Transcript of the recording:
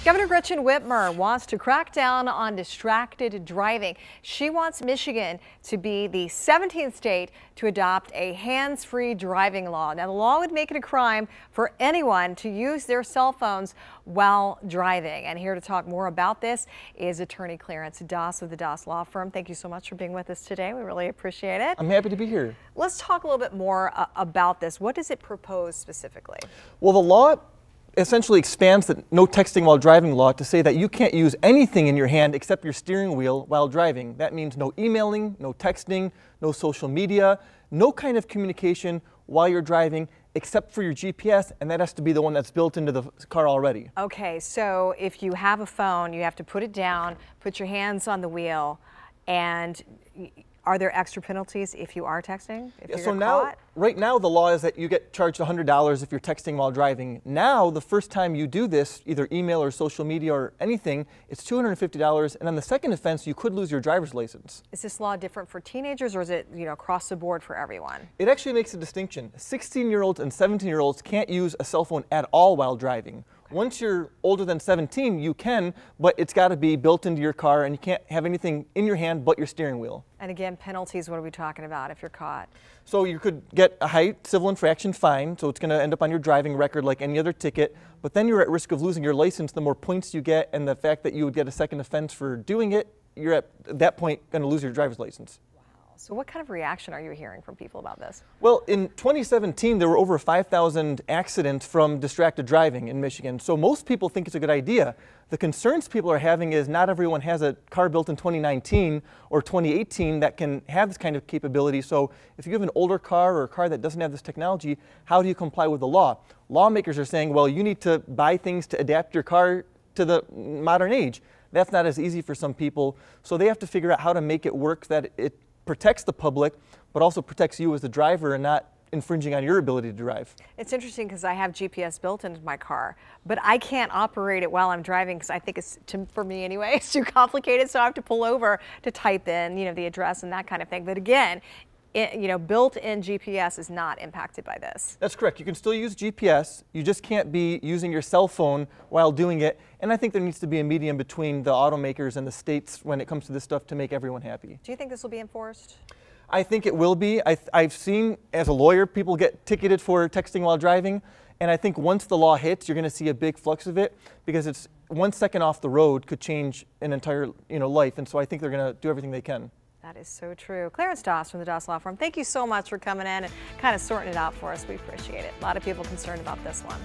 Governor Gretchen Whitmer wants to crack down on distracted driving. She wants Michigan to be the 17th state to adopt a hands-free driving law. Now, the law would make it a crime for anyone to use their cell phones while driving. And here to talk more about this is attorney Clarence Doss of the Doss Law Firm. Thank you so much for being with us today. We really appreciate it. I'm happy to be here. Let's talk a little bit more about this. What does it propose specifically? Well, the law essentially expands the no texting while driving law to say that you can't use anything in your hand except your steering wheel while driving. That means no emailing, no texting, no social media, no kind of communication while you're driving except for your GPS, and that has to be the one that's built into the car already. Okay, so if you have a phone, you have to put it down, put your hands on the wheel, and are there extra penalties if you are texting? Right now the law is that you get charged $100 if you're texting while driving. Now, the first time you do this, either email or social media or anything, it's $250, and on the second offense, you could lose your driver's license. Is this law different for teenagers, or is it, across the board for everyone? It actually makes a distinction. 16-year-olds and 17-year-olds can't use a cell phone at all while driving. Once you're older than 17, you can, but it's got to be built into your car, and you can't have anything in your hand but your steering wheel. And again, penalties, what are we talking about if you're caught? So you could get a high civil infraction fine, so it's going to end up on your driving record like any other ticket, but then you're at risk of losing your license the more points you get, and the fact that you would get a second offense for doing it, you're at that point going to lose your driver's license. So what kind of reaction are you hearing from people about this? Well, in 2017, there were over 5,000 accidents from distracted driving in Michigan. So most people think it's a good idea. The concerns people are having is not everyone has a car built in 2019 or 2018 that can have this kind of capability. So if you have an older car or a car that doesn't have this technology, how do you comply with the law? Lawmakers are saying, well, you need to buy things to adapt your car to the modern age. That's not as easy for some people. So they have to figure out how to make it work that it protects the public, but also protects you as the driver and not infringing on your ability to drive. It's interesting because I have GPS built into my car, but I can't operate it while I'm driving because I think it's, for me anyway, it's too complicated, so I have to pull over to type in, the address and that kind of thing. But again, built-in GPS is not impacted by this. That's correct. You can still use GPS. You just can't be using your cell phone while doing it. And I think there needs to be a medium between the automakers and the states when it comes to this stuff to make everyone happy. Do you think this will be enforced? I think it will be. I've seen, as a lawyer, people get ticketed for texting while driving. And I think once the law hits, you're going to see a big flux of it because it's 1 second off the road could change an entire life. And so I think they're going to do everything they can. That is so true. Clarence Doss from the Doss Law Firm, thank you so much for coming in and kind of sorting it out for us. We appreciate it. A lot of people concerned about this one.